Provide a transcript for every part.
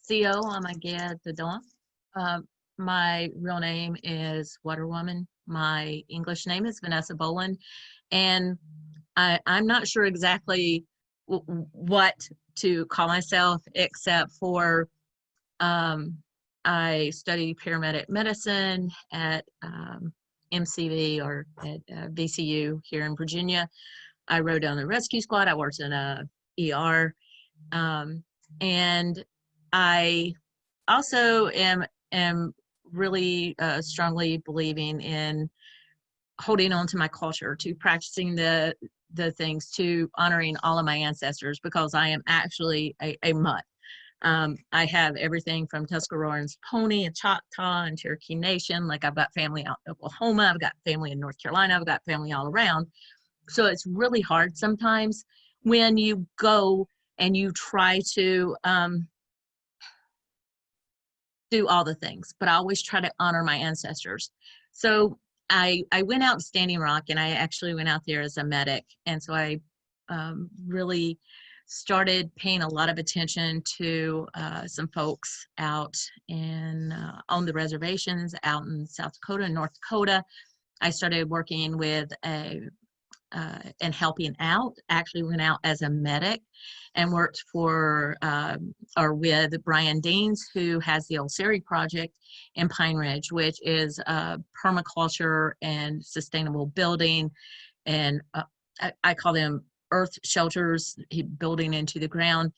CO Amaged Dodon. My real name is Water Woman. My English name is Vanessa Bolin, and I'm not sure exactly what to call myself, except for I studied paramedic medicine at MCV or at VCU here in Virginia. I rode on the rescue squad. I worked in a ER, and I also am really strongly believing in holding on to my culture, to practicing the things, to honoring all of my ancestors, because I am actually a mutt. I have everything from Tuscarora's Pony and Choctaw and Cherokee Nation. Like, I've got family out in Oklahoma, I've got family in North Carolina, I've got family all around. So it's really hard sometimes when you go and you try to do all the things, but I always try to honor my ancestors. So I went out to Standing Rock, and I actually went out there as a medic. And so I really started paying a lot of attention to some folks out in on the reservations out in South Dakota and North Dakota. I started working with and helping out. Actually went out as a medic and worked for or with Brian Deans, who has the Old Seri project in Pine Ridge, which is permaculture and sustainable building. And I call them earth shelters, building into the ground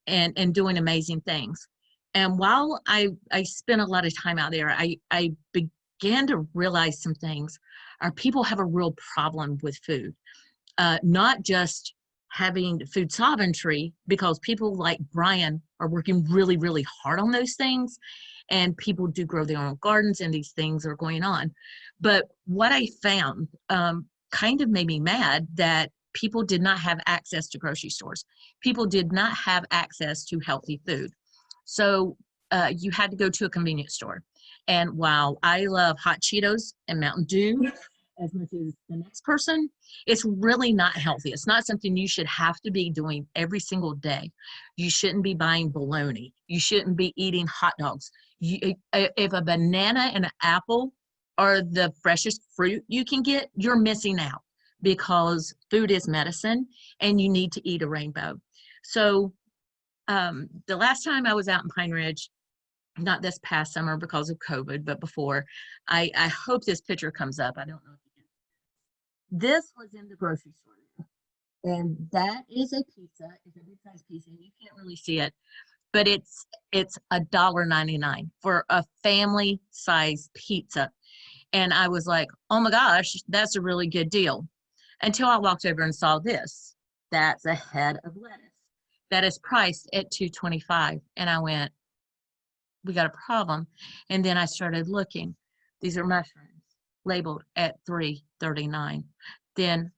and doing amazing things. And while I spent a lot of time out there, I began to realize some things. Our people have a real problem with food, not just having food sovereignty, because people like Brian are working really, really hard on those things, and people do grow their own gardens, and these things are going on. But what I found kind of made me mad, that people did not have access to grocery stores. People did not have access to healthy food. So you had to go to a convenience store. And while I love hot Cheetos and Mountain Dew as much as the next person, it's really not healthy. It's not something you should have to be doing every single day. You shouldn't be buying bologna. You shouldn't be eating hot dogs. If a banana and an apple are the freshest fruit you can get, you're missing out, because food is medicine and you need to eat a rainbow. So the last time I was out in Pine Ridge, not this past summer because of COVID, but before, I hope this picture comes up. I don't know if you can. This was in the grocery store. And that is a pizza. It's a big size pizza. You can't really see it, but it's $1.99 for a family size pizza. And I was like, oh my gosh, that's a really good deal. Until I walked over and saw this. That's a head of lettuce that is priced at $2.25. And I went, we got a problem. And then I started looking. These are mushrooms labeled at $3.39. Then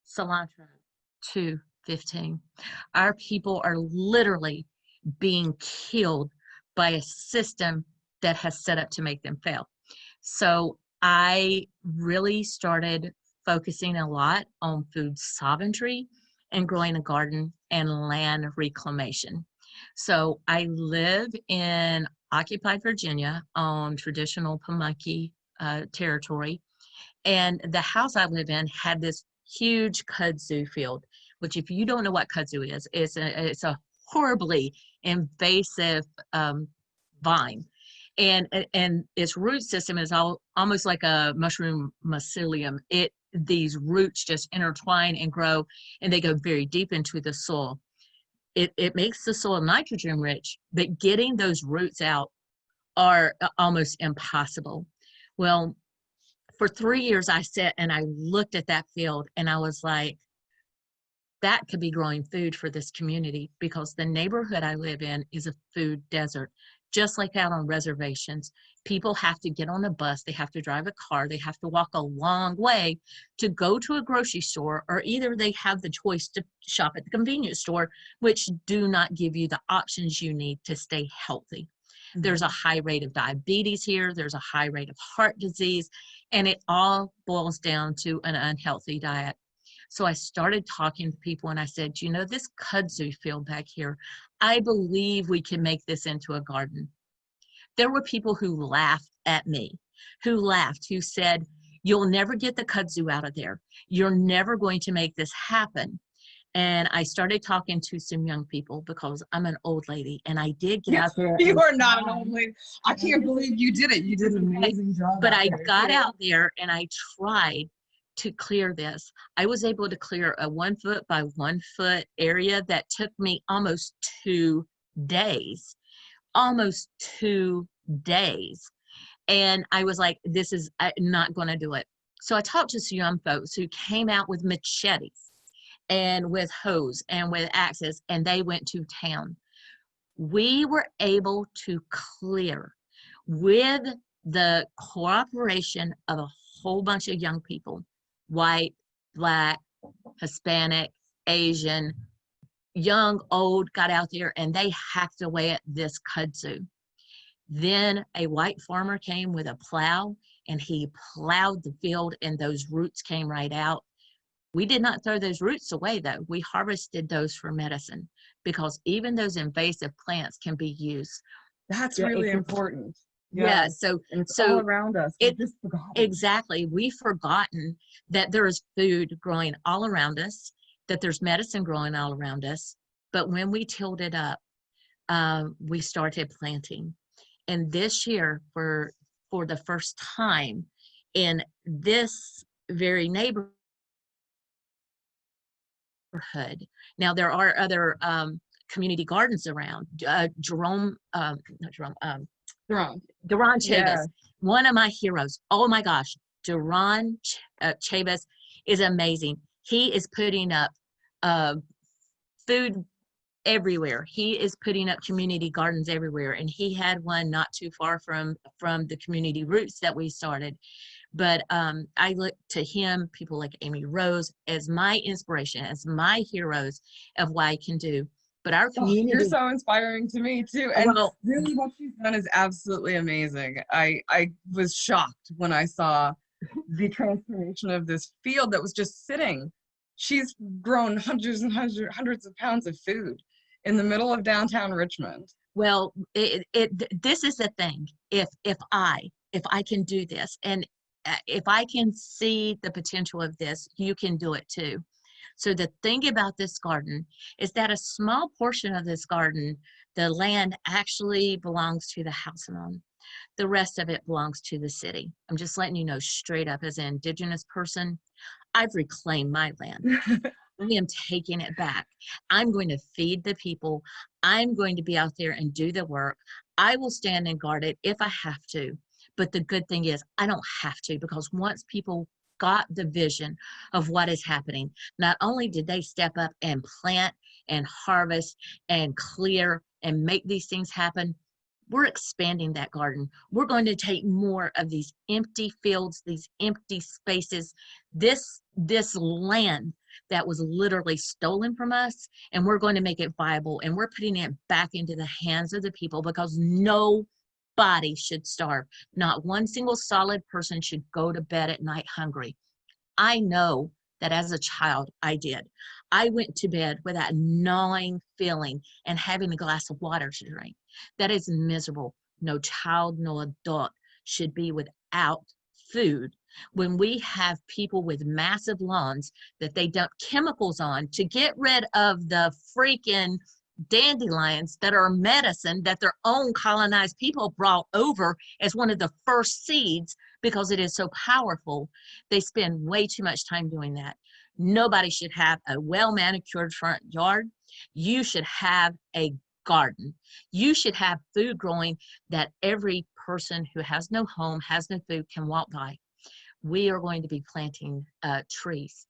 cilantro, $2.15. Our people are literally being killed by a system that has set up to make them fail. So I really started focusing a lot on food sovereignty and growing a garden and land reclamation. So I live in occupied Virginia on traditional Pamunkey territory. And the house I live in had this huge kudzu field, which, if you don't know what kudzu is, it's a horribly invasive vine. And its root system is almost like a mushroom mycelium. These roots just intertwine and grow, and they go very deep into the soil. It makes the soil nitrogen rich, but getting those roots out are almost impossible. Well, for 3 years, I sat and I looked at that field, and I was like, that could be growing food for this community, because the neighborhood I live in is a food desert. Just like out on reservations, people have to get on a bus, they have to drive a car, they have to walk a long way to go to a grocery store, or either they have the choice to shop at the convenience store, which do not give you the options you need to stay healthy. Mm-hmm. There's a high rate of diabetes here, there's a high rate of heart disease, and it all boils down to an unhealthy diet. So I started talking to people and I said, you know, this kudzu field back here, I believe we can make this into a garden. There were people who laughed at me, who said, you'll never get the kudzu out of there. You're never going to make this happen. And I started talking to some young people because I'm an old lady and I did get out there. You are not an old lady. I can't believe you did it. You did an amazing job. But I got out there and I tried to clear this. I was able to clear a 1 foot by 1 foot area that took me almost 2 days. Almost 2 days. And I was like, this is not going to do it. So I talked to some young folks who came out with machetes and with hose and with axes, and they went to town. We were able to clear with the cooperation of a whole bunch of young people, white, black, Hispanic, Asian, young, old, got out there and they hacked away at this kudzu. Then a white farmer came with a plow and he plowed the field and those roots came right out. We did not throw those roots away though. We harvested those for medicine because even those invasive plants can be used. That's really important. Yeah. So and it's all around us. Exactly. We've forgotten that there is food growing all around us, that there's medicine growing all around us. But when we tilled it up, we started planting. And this year, for the first time in this very neighborhood, now there are other community gardens around. Duran Chavis, yeah. One of my heroes. Oh my gosh, Duran Chavis is amazing. He is putting up food everywhere. He is putting up community gardens everywhere, and he had one not too far from the community roots that we started. But I look to him, people like Amyrose, as my inspiration, as my heroes of what I can do. But our community, you're so inspiring to me too. And really what she's done is absolutely amazing. I was shocked when I saw the transformation of this field that was just sitting. She's grown hundreds and hundreds of pounds of food in the middle of downtown Richmond. Well, this is the thing. If I can do this, and if I can see the potential of this, you can do it too. So the thing about this garden is that a small portion of this garden, the land actually belongs to the house I'm on. The rest of it belongs to the city. I'm just letting you know straight up, as an Indigenous person, I've reclaimed my land. I am taking it back. I'm going to feed the people. I'm going to be out there and do the work. I will stand and guard it if I have to. But the good thing is I don't have to, because once people got the vision of what is happening, not only did they step up and plant and harvest and clear and make these things happen, we're expanding that garden. We're going to take more of these empty fields, these empty spaces, this land that was literally stolen from us, and we're going to make it viable, and we're putting it back into the hands of the people, because nobody should starve. Not one single solid person should go to bed at night hungry. I know that as a child, I did. I went to bed with that gnawing feeling and having a glass of water to drink. That is miserable. No child, no adult should be without food. When we have people with massive lawns that they dump chemicals on to get rid of the freaking dandelions that are medicine that their own colonized people brought over as one of the first seeds because it is so powerful, they spend way too much time doing that. Nobody should have a well-manicured front yard. You should have a garden. You should have food growing that every person who has no home, has no food, can walk by. We are going to be planting trees.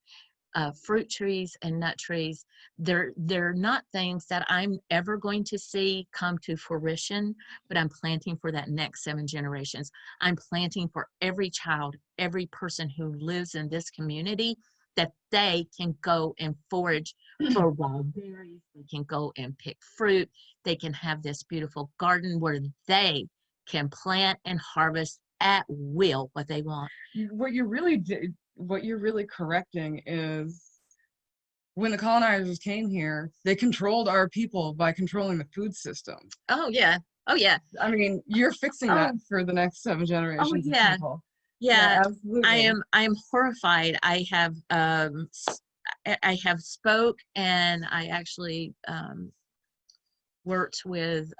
Fruit trees and nut trees. They're not things that I'm ever going to see come to fruition, but I'm planting for that next 7 generations. I'm planting for every child, every person who lives in this community, that they can go and forage for wild berries. They can go and pick fruit. They can have this beautiful garden where they can plant and harvest at will what they want. What you're really correcting is when the colonizers came here, they controlled our people by controlling the food system. Oh yeah. Oh yeah. I mean, you're fixing that for the next 7 generations of people. Yeah, absolutely. I am horrified. I have spoke, and I actually worked with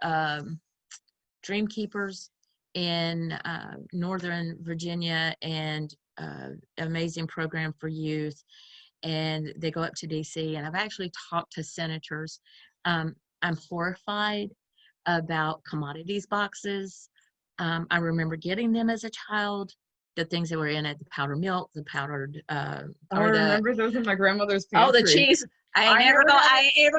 dream keepers in Northern Virginia, and amazing program for youth, and they go up to DC, and I've actually talked to senators. I'm horrified about commodities boxes. I remember getting them as a child, the things that were in it, the powdered milk, the powdered I remember those in my grandmother's pantry. Oh, the cheese. I ain't ever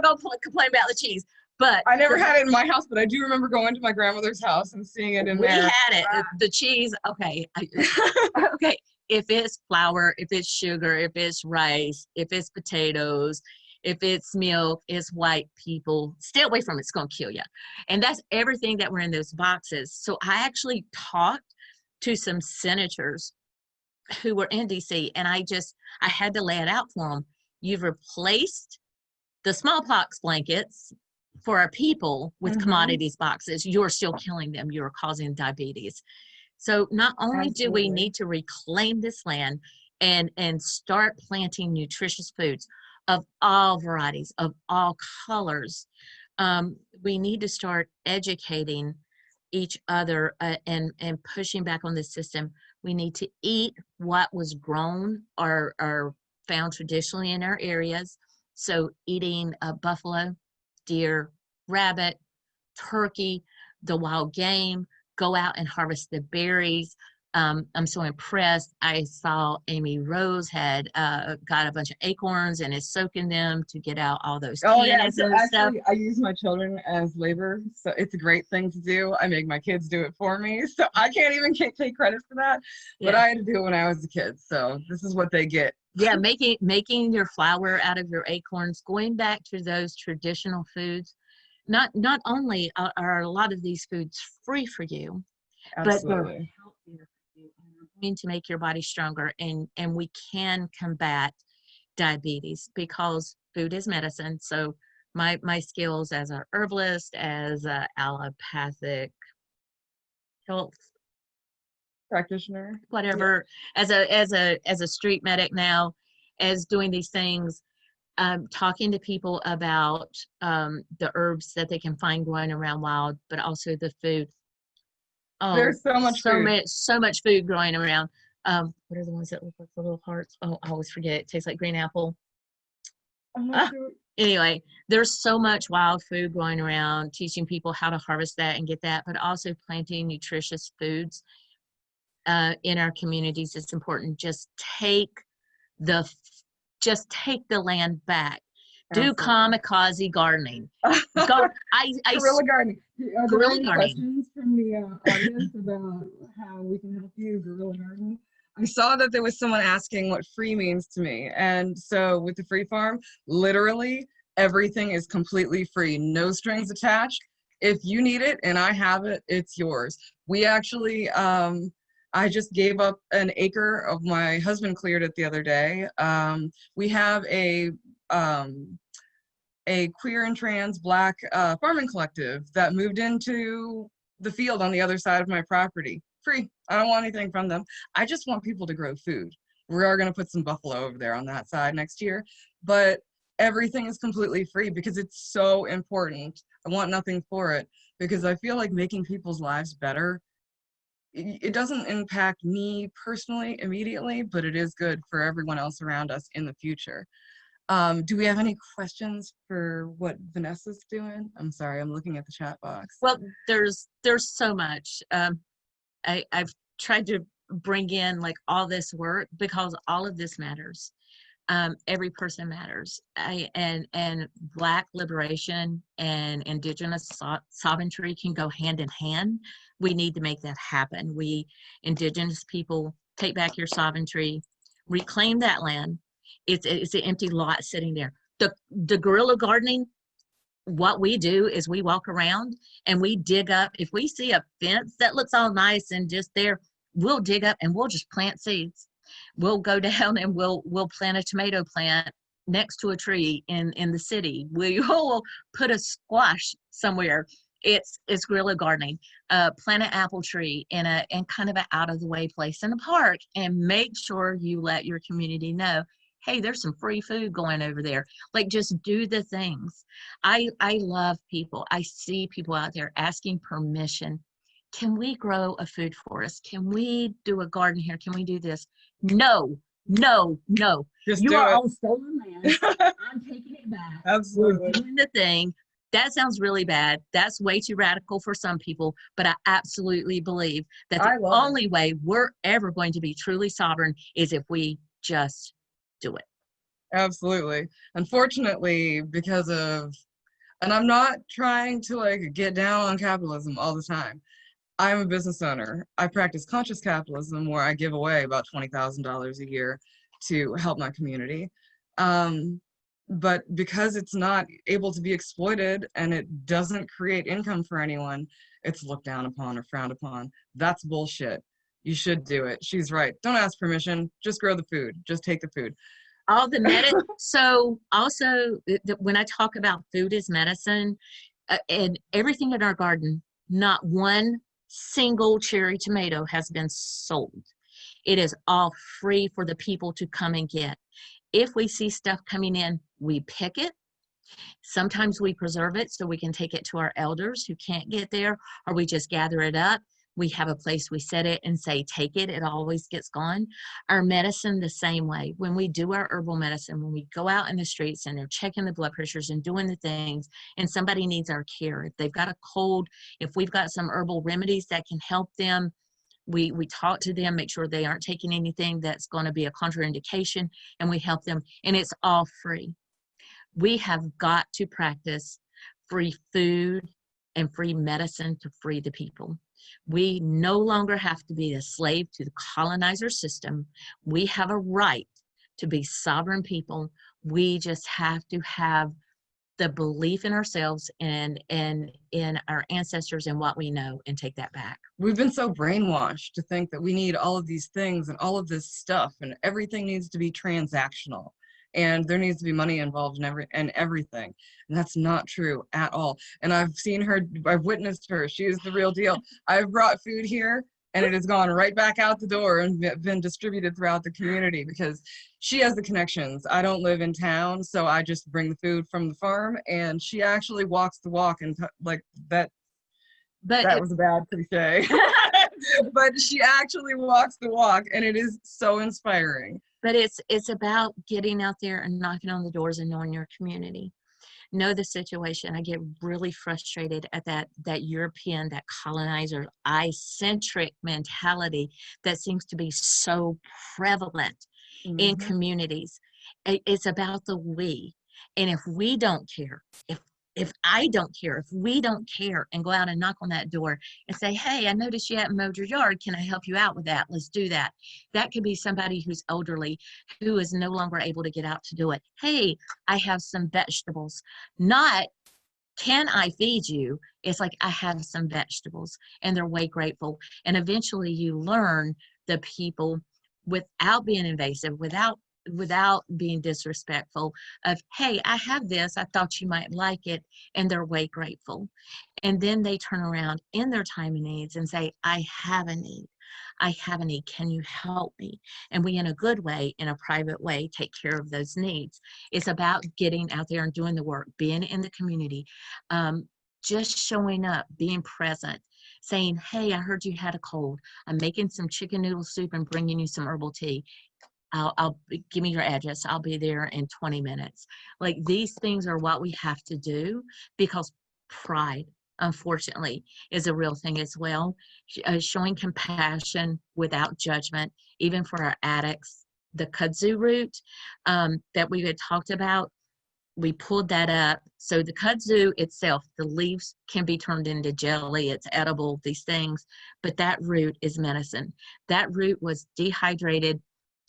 gonna complain about the cheese. But I never had it in my house, but I do remember going to my grandmother's house and seeing it in there. We had it. The cheese, okay. Okay. If it's flour, if it's sugar, if it's rice, if it's potatoes, if it's milk, it's white people. Stay away from it. It's going to kill you. And that's everything that were in those boxes. So I actually talked to some senators who were in DC, and I had to lay it out for them. You've replaced the smallpox blankets for our people with commodities boxes. You're still killing them. You're causing diabetes. So not only do we need to reclaim this land and start planting nutritious foods of all varieties, of all colors, we need to start educating each other and pushing back on the system. We need to eat what was grown or found traditionally in our areas. So eating buffalo, deer, rabbit, turkey, the wild game, go out and harvest the berries. I'm so impressed. I saw Amyrose had got a bunch of acorns and is soaking them to get out all those tannins and stuff. I use my children as labor, so it's a great thing to do. I make my kids do it for me, so I can't even take credit for that. But I had to do it when I was a kid, so this is what they get. Yeah, making your flour out of your acorns, going back to those traditional foods. Not only are a lot of these foods free for you, but they're healthier for you, and they're going to make your body stronger, and we can combat diabetes because food is medicine. So my skills as a herbalist, as a allopathic health practitioner, whatever, as a street medic now, as doing these things, talking to people about the herbs that they can find growing around wild, but also the food. Oh, there's so much food growing around. What are the ones that look like the little hearts? Oh, I always forget. It tastes like green apple. Anyway, there's so much wild food growing around, teaching people how to harvest that and get that, but also planting nutritious foods in our communities. It's important. Just take the land back. Do kamikaze gardening. Guerrilla gardening. Are there any gardening. Questions from the audience about how we can help you guerrilla garden? I saw that there was someone asking what free means to me. And so with the free farm, literally everything is completely free. No strings attached. If you need it and I have it, it's yours. We actually, I just gave up an acre of my husband cleared it the other day. We have a queer and trans Black farming collective that moved into the field on the other side of my property. Free. I don't want anything from them. I just want people to grow food. We are going to put some buffalo over there on that side next year, but everything is completely free because it's so important. I want nothing for it because I feel like making people's lives better, it doesn't impact me personally immediately, but it is good for everyone else around us in the future. Do we have any questions for what Vanessa's doing? I'm sorry, I'm looking at the chat box. Well, there's so much. I've tried to bring in like all this work because all of this matters. Every person matters. And Black liberation and Indigenous sovereignty can go hand in hand. We need to make that happen. We Indigenous people, take back your sovereignty, reclaim that land. It's an empty lot sitting there. The guerrilla gardening, what we do is we walk around and we dig up. If we see a fence that looks all nice and just there, we'll dig up and we'll just plant seeds. We'll go down and we'll plant a tomato plant next to a tree in the city. We will put a squash somewhere. It's guerrilla gardening. Plant an apple tree in kind of an out of the way place in a park, and make sure you let your community know, hey, there's some free food going over there. Like, just do the things. I love people. I see people out there asking permission. Can we grow a food forest? Can we do a garden here? Can we do this? No, no, no. Just you do are it. on stolen land. I'm taking it back. Absolutely. We're doing the thing. That sounds really bad. That's way too radical for some people, but I absolutely believe that the only way we're ever going to be truly sovereign is if we just do it. Absolutely. Unfortunately, because of, and I'm not trying to like get down on capitalism all the time. I'm a business owner. I practice conscious capitalism where I give away about $20,000 a year to help my community. But because it's not able to be exploited and it doesn't create income for anyone, it's looked down upon or frowned upon. That's bullshit. You should do it. She's right. Don't ask permission. Just grow the food. Just take the food. All the medicine. So also, when I talk about food as medicine, and everything in our garden, not one single cherry tomato has been sold. It is all free for the people to come and get. If we see stuff coming in, we pick it. Sometimes we preserve it so we can take it to our elders who can't get there, or we just gather it up. We have a place we set it and say, take it. It always gets gone. Our medicine, the same way. When we do our herbal medicine, when we go out in the streets and they're checking the blood pressures and doing the things, and somebody needs our care, if they've got a cold, if we've got some herbal remedies that can help them, we talk to them, make sure they aren't taking anything that's going to be a contraindication, and we help them, and it's all free. We have got to practice free food and free medicine to free the people. We no longer have to be a slave to the colonizer system. We have a right to be sovereign people. We just have to have the belief in ourselves and in our ancestors and what we know, and take that back. We've been so brainwashed to think that we need all of these things and all of this stuff, and everything needs to be transactional, and there needs to be money involved in everything. And that's not true at all. And I've seen her, I've witnessed her. She is the real deal. I've brought food here and it has gone right back out the door and been distributed throughout the community because she has the connections. I don't live in town, so I just bring the food from the farm, and she actually walks the walk, and like that. That was a bad cliche. But she actually walks the walk, and it is so inspiring. But it's about getting out there and knocking on the doors and knowing your community. Know the situation. I get really frustrated at that European, that colonizer, I-centric mentality that seems to be so prevalent in communities. It's about the we. And if we don't care, if I don't care, if we don't care and go out and knock on that door and say, hey, I noticed you haven't mowed your yard. Can I help you out with that? Let's do that. That could be somebody who's elderly, who is no longer able to get out to do it. Hey, I have some vegetables. Not, can I feed you? It's like, I have some vegetables, and they're way grateful. And eventually you learn the people without being invasive, without being disrespectful, of, hey, I have this, I thought you might like it, and they're way grateful. And then they turn around in their time of needs and say, I have a need, can you help me? And we, in a good way, in a private way, take care of those needs. It's about getting out there and doing the work, being in the community, just showing up, being present, saying, hey, I heard you had a cold, I'm making some chicken noodle soup and bringing you some herbal tea. I'll give me your address. I'll be there in 20 minutes. Like, these things are what we have to do, because pride, unfortunately, is a real thing as well. Showing compassion without judgment, even for our addicts. The kudzu root that we had talked about, we pulled that up. So the kudzu itself, the leaves can be turned into jelly. It's edible, these things, but that root is medicine. That root was dehydrated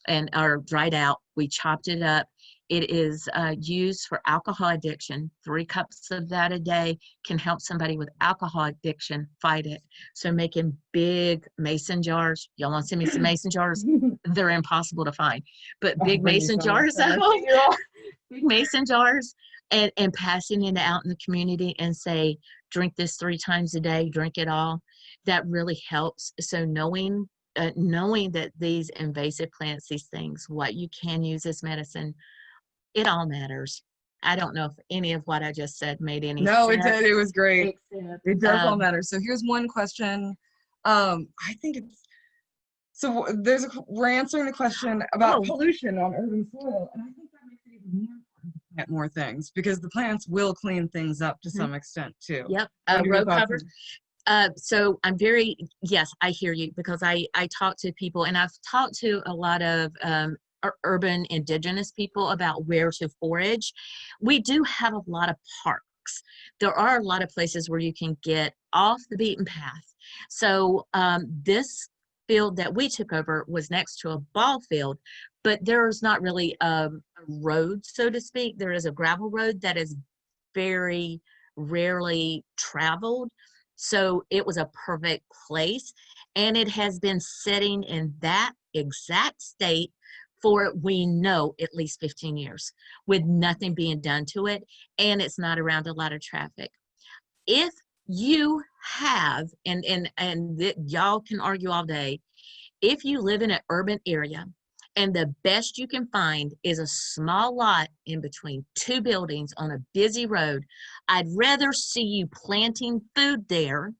and are dried out. We chopped it up. It is used for alcohol addiction. 3 cups of that a day can help somebody with alcohol addiction fight it. So making big mason jars. Y'all want to send me some mason jars? They're impossible to find, but big mason jars big mason jars and passing it out in the community and say, drink this 3 times a day, drink it all. That really helps. So knowing that these invasive plants, these things, what you can use as medicine, it all matters. I don't know if any of what I just said made any sense. No, it did. It was great. Except, It does all matter. So here's one question. I think it's, so we're answering the question about pollution on urban soil. And I think that makes it even more important to plant more things, because the plants will clean things up to some extent too. Yep. Road cover. So I'm yes, I hear you, because I talk to people, and I've talked to a lot of urban indigenous people about where to forage. We do have a lot of parks. There are a lot of places where you can get off the beaten path. So this field that we took over was next to a ball field, but there's not really a road, so to speak. There is a gravel road that is very rarely traveled. So it was a perfect place, and it has been sitting in that exact state for, we know, at least 15 years with nothing being done to it, and it's not around a lot of traffic. If you have, and y'all can argue all day, if you live in an urban area and the best you can find is a small lot in between 2 buildings on a busy road, I'd rather see you planting food there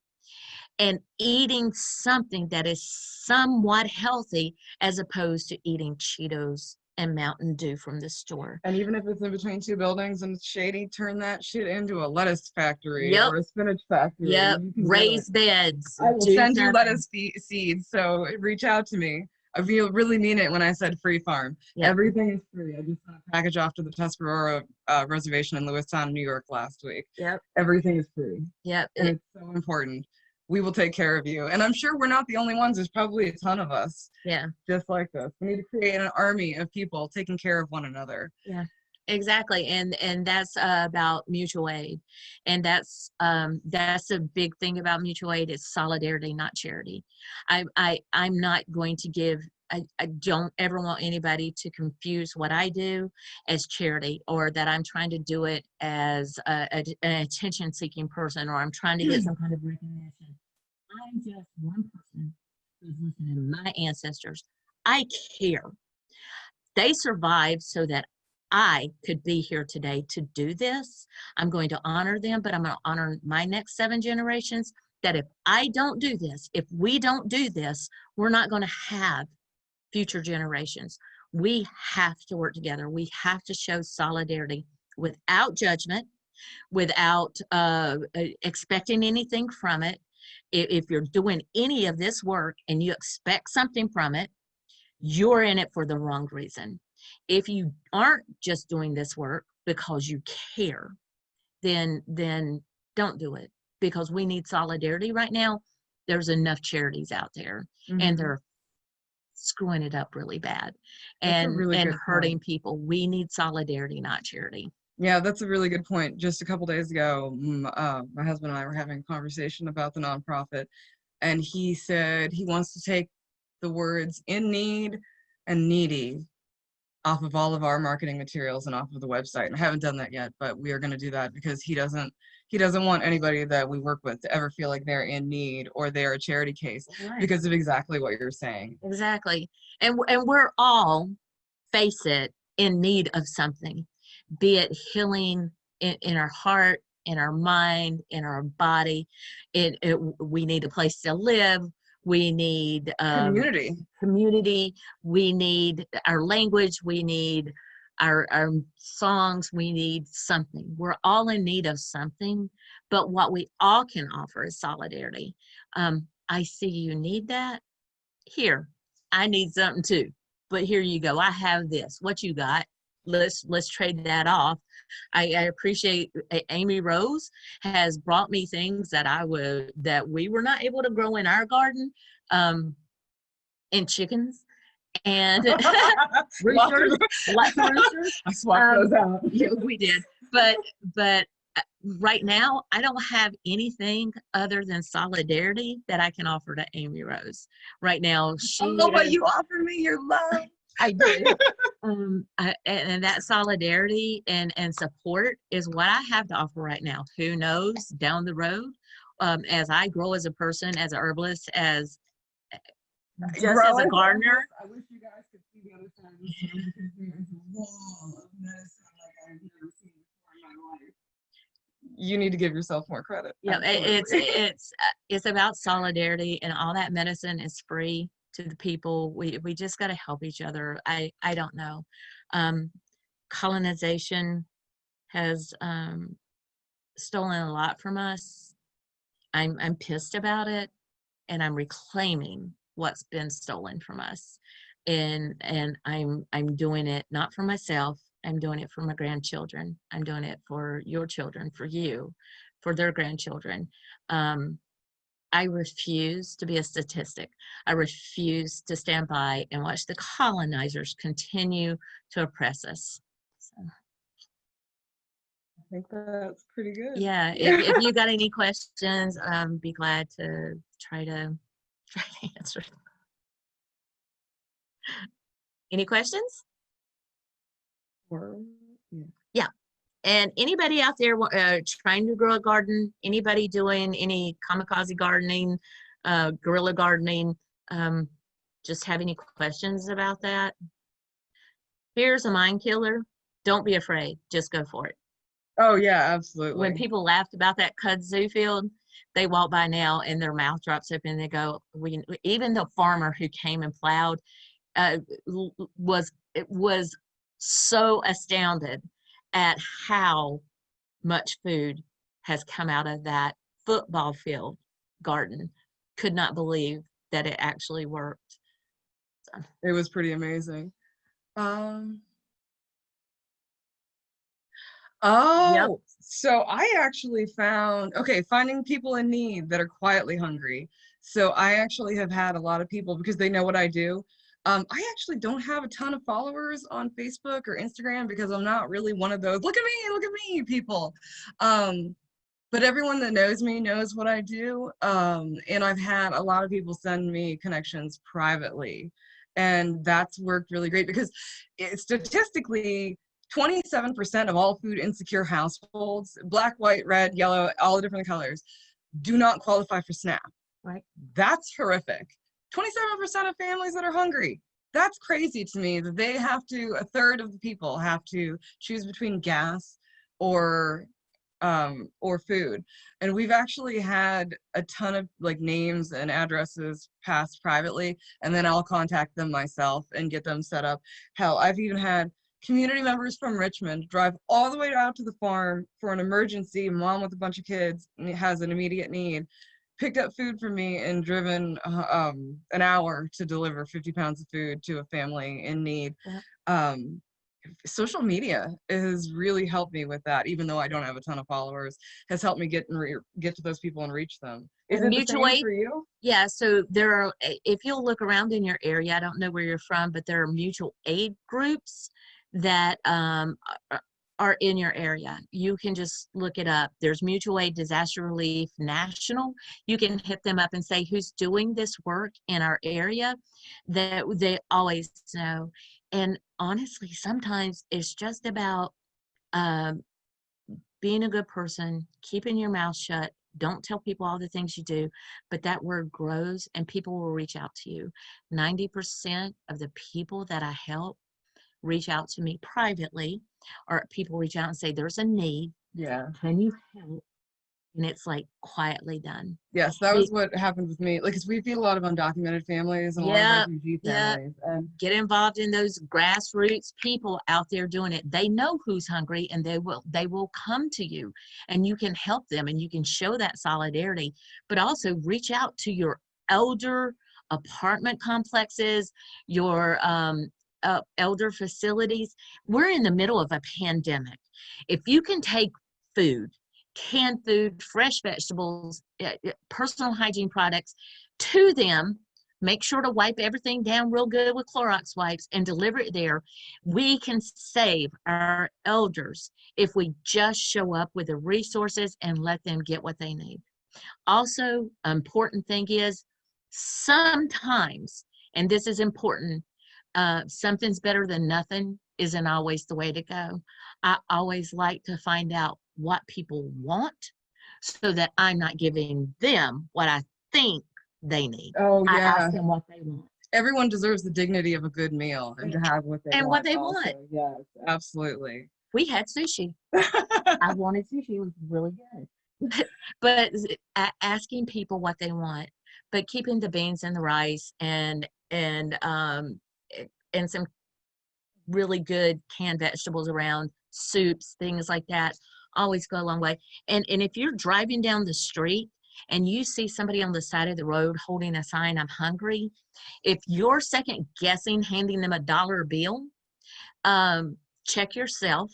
and eating something that is somewhat healthy, as opposed to eating Cheetos and Mountain Dew from the store. And even if it's in between 2 buildings and it's shady, turn that shit into a lettuce factory or a spinach factory. Yep, raised beds. I will send you lettuce seeds, so reach out to me. I really mean it when I said free farm. Yep. Everything is free. I just sent a package off to the Tuscarora Reservation in Lewistown, New York last week. Yep. Everything is free. Yep. And it's so important. We will take care of you. And I'm sure we're not the only ones. There's probably a ton of us. Yeah. Just like this. We need to create an army of people taking care of one another. Yeah, exactly. And that's about mutual aid. And that's a big thing about mutual aid, is solidarity, not charity. I'm not going to give, I don't ever want anybody to confuse what I do as charity, or that I'm trying to do it as an attention-seeking person, or I'm trying to get some kind of recognition. I'm just one person who's listening to my ancestors. I care. They survived so that I could be here today to do this. I'm going to honor them, but I'm going to honor my next 7 generations, that if I don't do this, if we don't do this, we're not going to have future generations. We have to work together. We have to show solidarity without judgment, without expecting anything from it. If you're doing any of this work and you expect something from it, you're in it for the wrong reason. If you aren't just doing this work because you care, then don't do it, because we need solidarity right now. There's enough charities out there, and they're screwing it up really bad and hurting people. We need solidarity, not charity. Yeah, that's a really good point. Just a couple days ago, my husband and I were having a conversation about the nonprofit, and he said he wants to take the words "in need" and "needy" off of all of our marketing materials and off of the website. And I haven't done that yet, but we are going to do that, because he doesn't want anybody that we work with to ever feel like they're in need or they're a charity case, because of exactly what you're saying. Exactly. And we're all, face it, in need of something, be it healing in our heart, in our mind, in our body. We need a place to live. We need community. We need our language. We need our songs. We need something. We're all in need of something, but what we all can offer is solidarity. I see you need that. Here, I need something too, but here you go. I have this. What you got? Let's trade that off. I appreciate Amyrose has brought me things that we were not able to grow in our garden, and chickens and roosters. I swapped those out. Yeah, we did, but right now I don't have anything other than solidarity that I can offer to Amyrose right now. But you offer me your love. I do. And that solidarity and support is what I have to offer right now. Who knows down the road, as I grow as a person, as a herbalist, as just as a gardener. I wish you guys could see the other side of this room because there's a wall of medicine like I've never seen before in my life. You need to give yourself more credit. Yeah, it's about solidarity, and all that medicine is free to the people. We just got to help each other. I don't know. Colonization has stolen a lot from us. I'm pissed about it, and I'm reclaiming what's been stolen from us. And I'm doing it not for myself. I'm doing it for my grandchildren. I'm doing it for your children, for you, for their grandchildren. I refuse to be a statistic. I refuse to stand by and watch the colonizers continue to oppress us. So, I think that's pretty good. yeah, if you got any questions, be glad to try to answer. Any questions? Yeah. And anybody out there trying to grow a garden, anybody doing any kamikaze gardening, guerrilla gardening, just have any questions about that? Here's a mind killer. Don't be afraid. Just go for it. Oh, yeah, absolutely. When people laughed about that kudzu field, they walk by now and their mouth drops open and they go, even the farmer who came and plowed was so astounded at how much food has come out of that football field garden. Could not believe that it actually worked. So. It was pretty amazing. Yep. So I actually found, finding people in need that are quietly hungry. So I actually have had a lot of people, because they know what I do. I actually don't have a ton of followers on Facebook or Instagram because I'm not really one of those, look at me people. But everyone that knows me knows what I do. And I've had a lot of people send me connections privately. And that's worked really great because statistically, 27% of all food insecure households, black, white, red, yellow, all the different colors, do not qualify for SNAP. Right. That's horrific. 27% of families that are hungry. That's crazy to me that they have to, a third of the people have to choose between gas or food. And we've actually had a ton of names and addresses passed privately, and then I'll contact them myself and get them set up. Hell, I've even had community members from Richmond drive all the way out to the farm for an emergency, mom with a bunch of kids has an immediate need, picked up food for me and driven an hour to deliver 50 pounds of food to a family in need. Yeah. Social media has really helped me with that, even though I don't have a ton of followers, has helped me get to those people and reach them. Is it the same for you? Yeah, so there are, if you'll look around in your area, I don't know where you're from, but there are mutual aid groups that are in your area. You can just look it up. There's Mutual Aid Disaster Relief National. You can hit them up and say who's doing this work in our area. That they always know. And honestly, sometimes it's just about being a good person, keeping your mouth shut. Don't tell people all the things you do, but that word grows and people will reach out to you. 90% of the people that I help reach out to me privately, or people reach out and say, there's a need. Yeah. Can you help? And it's quietly done. Yes, that was what happened with me. Because we feed a lot of undocumented families and a lot of refugee families. And get involved in those grassroots people out there doing it. They know who's hungry, and they will come to you, and you can help them, and you can show that solidarity. But also reach out to your elder apartment complexes, your elder facilities. We're in the middle of a pandemic. If you can take food, canned food, fresh vegetables, personal hygiene products to them, make sure to wipe everything down real good with Clorox wipes and deliver it there. We can save our elders if we just show up with the resources and let them get what they need. Also, an important thing is sometimes, and this is important, something's better than nothing isn't always the way to go. I always like to find out what people want so that I'm not giving them what I think they need. Oh, I yeah. ask them what they want. Everyone deserves the dignity of a good meal and to have what they And want. what they also. want. Yes, absolutely. We had sushi. I wanted sushi. It was really good. But asking people what they want, but keeping the beans and the rice and some really good canned vegetables around, soups, things like that, always go a long way. And if you're driving down the street and you see somebody on the side of the road holding a sign, "I'm hungry," if you're second guessing handing them a dollar bill, check yourself.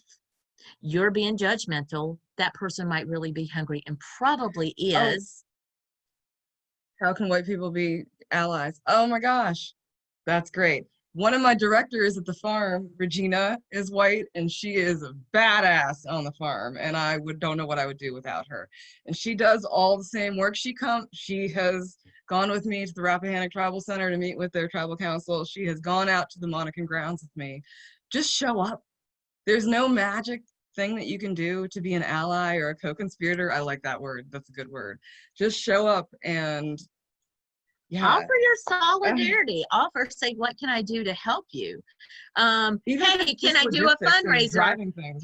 You're being judgmental. That person might really be hungry and probably is. How can white people be allies? Oh my gosh, that's great. One of my directors at the farm, Regina, is white, and she is a badass on the farm, and I don't know what I would do without her. And she does all the same work. She has gone with me to the Rappahannock Tribal Center to meet with their tribal council. She has gone out to the Monacan grounds with me. Just show up. There's no magic thing that you can do to be an ally or a co-conspirator. I like that word. That's a good word. Just show up and offer your solidarity. Offer, say, what can I do to help you? Hey, can I do a fundraiser?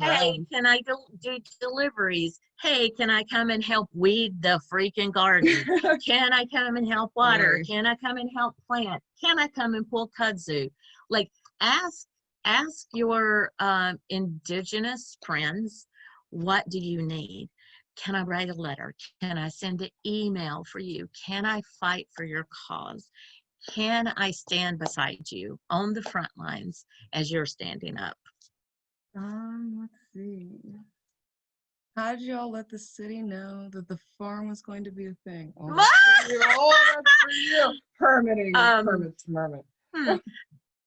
Hey, can I do deliveries? Hey, can I come and help weed the freaking garden? Can I come and help water? Right. Can I come and help plant? Can I come and pull kudzu? Like, ask your indigenous friends, what do you need? Can I write a letter? Can I send an email for you? Can I fight for your cause? Can I stand beside you on the front lines as you're standing up? Let's see. How did y'all let the city know that the farm was going to be a thing? Oh, that's for you. Oh, that's for you. Permitting. Permits.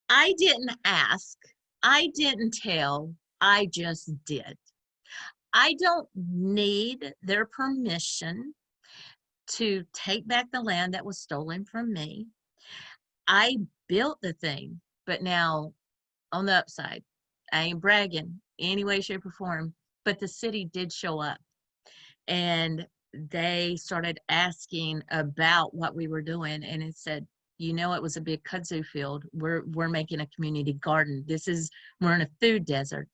I didn't ask. I didn't tell. I just did. I don't need their permission to take back the land that was stolen from me. I built the thing, but now on the upside, I ain't bragging any way, shape, or form, but the city did show up and they started asking about what we were doing, and it said, you know, it was a big kudzu field. We're making a community garden. We're in a food desert.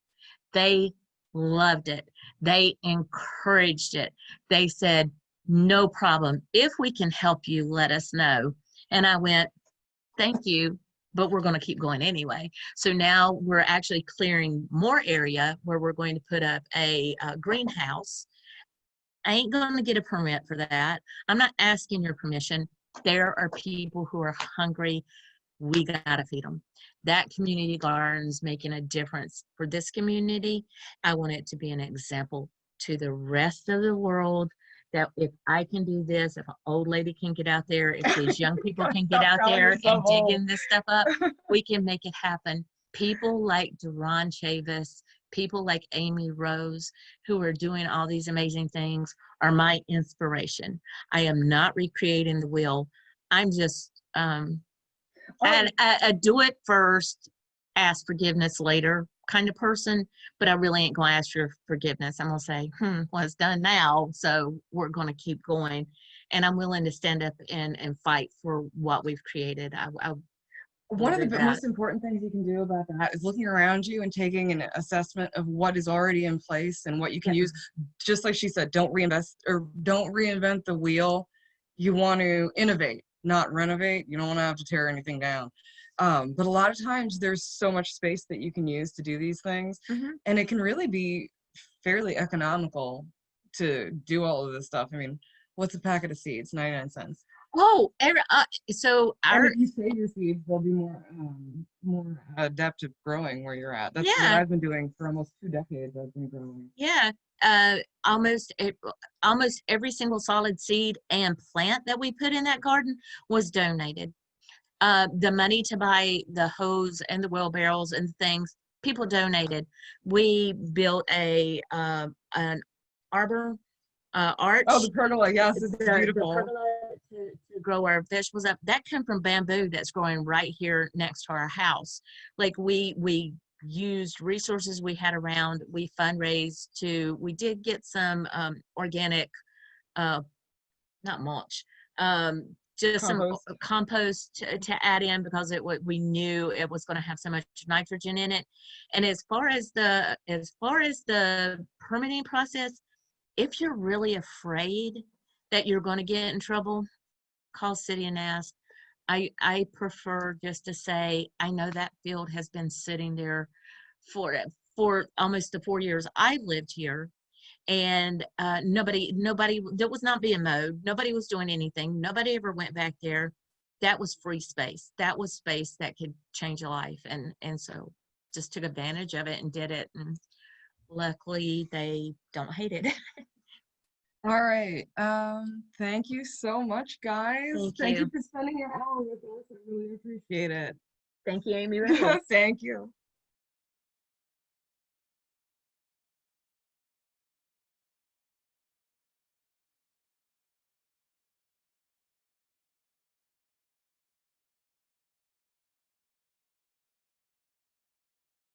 They loved it. They encouraged it. They said, no problem. If we can help you, let us know. And I went, thank you, but we're going to keep going anyway. So now we're actually clearing more area where we're going to put up a greenhouse. I ain't going to get a permit for that. I'm not asking your permission. There are people who are hungry. We got to feed them. That community garden's making a difference for this community. I want it to be an example to the rest of the world that if I can do this, if an old lady can get out there, if these young people can get out there and digging this stuff up, we can make it happen. People like Duran Chavis, people like Amy Rose, who are doing all these amazing things, are my inspiration. I am not recreating the wheel. I'm just I do it first, ask forgiveness later kind of person, but I really ain't going to ask for forgiveness. I'm going to say, well, it's done now, so we're going to keep going. And I'm willing to stand up and fight for what we've created. One of the most important things you can do about that is looking around you and taking an assessment of what is already in place and what you can use. Just like she said, don't reinvent the wheel. You want to innovate, not renovate. You don't want to have to tear anything down. But a lot of times there's so much space that you can use to do these things. And it can really be fairly economical to do all of this stuff. I mean, what's a packet of seeds? 99 cents. Oh, so and if you save your seeds, they'll be more adept at growing where you're at. That's what I've been doing for almost 2 decades. I've been growing. Yeah, almost every single solid seed and plant that we put in that garden was donated. The money to buy the hose and the wheelbarrows and things, people donated. We built an arbor arch. Oh, the pergola, yes, it's beautiful. The pergola to grow our vegetables up, that come from bamboo that's growing right here next to our house. Like we used resources we had around, we fundraised we did get some organic, not mulch, just some Compost. compost to add in because we knew it was going to have so much nitrogen in it. And as far as the permitting process, if you're really afraid that you're going to get in trouble, call city and ask. I prefer just to say, I know that field has been sitting there for almost the 4 years I've lived here, and nobody, that was not being mowed. Nobody was doing anything. Nobody ever went back there. That was free space. That was space that could change a life. And so just took advantage of it and did it. And luckily they don't hate it. All right. Thank you so much, guys. Thank You you. for spending your hour with us. I really appreciate it. Thank you, Amy. Thank you.